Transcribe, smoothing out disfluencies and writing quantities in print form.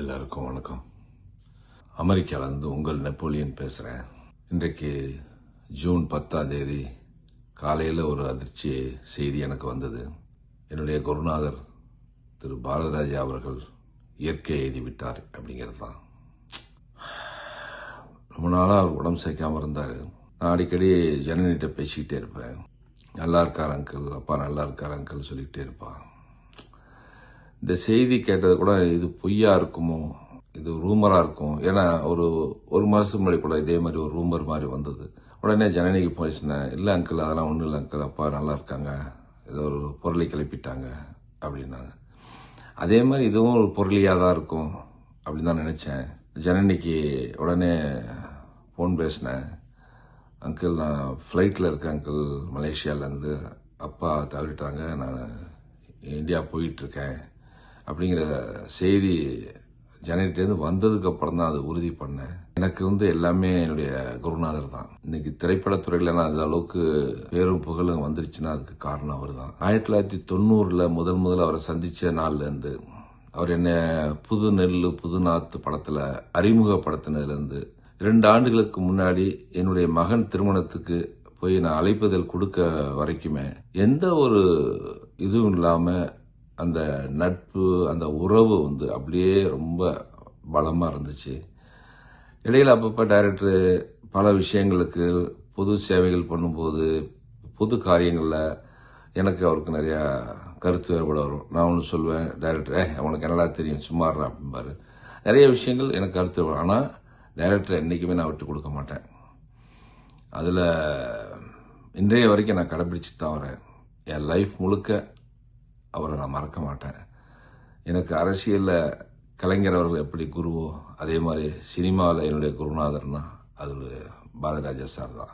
எல்லாருக்கும் வணக்கம். அமெரிக்காவிலேருந்து உங்கள் நெப்போலியன் பேசுகிறேன். இன்றைக்கு ஜூன் 10 காலையில் ஒரு அதிர்ச்சி செய்தி எனக்கு வந்தது. என்னுடைய குருநாதர் திரு பாரதிராஜா அவர்கள் இயற்கை எழுதிவிட்டார் அப்படிங்கிறது தான். ரொம்ப நாளாக அவர் உடம்பு சேர்க்காமல் இருந்தார். நான் அடிக்கடி ஜனனிகிட்ட பேசிக்கிட்டே இருப்பேன். நல்லா இருக்கார் அங்கிள், அப்பா நல்லா இருக்கார் அங்கிள் சொல்லிக்கிட்டே இருப்பான். இந்த செய்தி கேட்டது கூட இது பொய்யா இருக்குமோ, இது ரூமராக இருக்கும். ஏன்னா ஒரு மாதத்துக்கு முன்னாடி கூட இதே மாதிரி ஒரு ரூமர் மாதிரி வந்தது. உடனே ஜனனிக்கு பேசினேன், இல்லை அங்கிள் அதெல்லாம் ஒன்றும் இல்லை அங்கிள், அப்பா நல்லா இருக்காங்க, ஏதோ ஒரு பொருளை கிளப்பிட்டாங்க அப்படின்னாங்க. அதே மாதிரி இதுவும் ஒரு பொருளியாக தான் இருக்கும் அப்படின்னு தான் நினச்சேன். ஜனனிக்கு உடனே ஃபோன் பேசினேன். அங்கிள் நான் ஃப்ளைட்டில் இருக்கேன் அங்கிள், மலேசியாவிலேருந்து அப்பா தவறிட்டாங்க, நான் இந்தியா போயிட்டுருக்கேன் அப்படிங்கிற செய்தி ஜனனிட்டேருந்து வந்ததுக்கு அப்புறம் தான் அதை உறுதி பண்ணேன். எனக்கு எல்லாமே என்னுடைய குருநாதர் தான். இன்னைக்கு திரைப்படத்துறையில் நான் அந்த அளவுக்கு பேரும் புகழும் வந்துருச்சுன்னா அதுக்கு காரணம் அவர் தான். 1990 முதல் அவரை சந்திச்ச நாள்லேருந்து அவர் என்ன புது நெல்லு புது நாத்து படத்தில் அறிமுகப்படுத்தினதுலேருந்து 2 ஆண்டுகளுக்கு முன்னாடி என்னுடைய மகன் திருமணத்துக்கு போய் நான் அழைப்பதில் கொடுக்க வரைக்குமே எந்த ஒரு இதுவும் இல்லாமல் அந்த நட்பு அந்த உறவு அப்படியே ரொம்ப பலமாக இருந்துச்சு. இடையில் அப்பப்போ டைரக்டர் பல விஷயங்களுக்கு பொது சேவைகள் பண்ணும்போது பொது காரியங்களில் எனக்கு அவருக்கு நிறையா கருத்து வேறுபாடு வரும். நான் ஒன்று சொல்வேன், டைரக்டர் உனக்கு என்னடா தெரியும் சும்மாறா அப்படிம்பாரு. நிறைய விஷயங்கள் எனக்கு கருத்து வரும். ஆனால் டைரக்டர் என்றைக்குமே நான் விட்டு கொடுக்க மாட்டேன். அதில் இன்றைய வரைக்கும் நான் கடைபிடிச்சிட்டு தான் வரேன். என் லைஃப் முழுக்க அவரை நான் மறக்க மாட்டேன். எனக்கு அரசியலில் கலைஞர் அவர்கள் எப்படி குருவோ அதே மாதிரி சினிமாவில் என்னுடைய குருநாதர்னா அது பாரதிராஜா சார் தான்.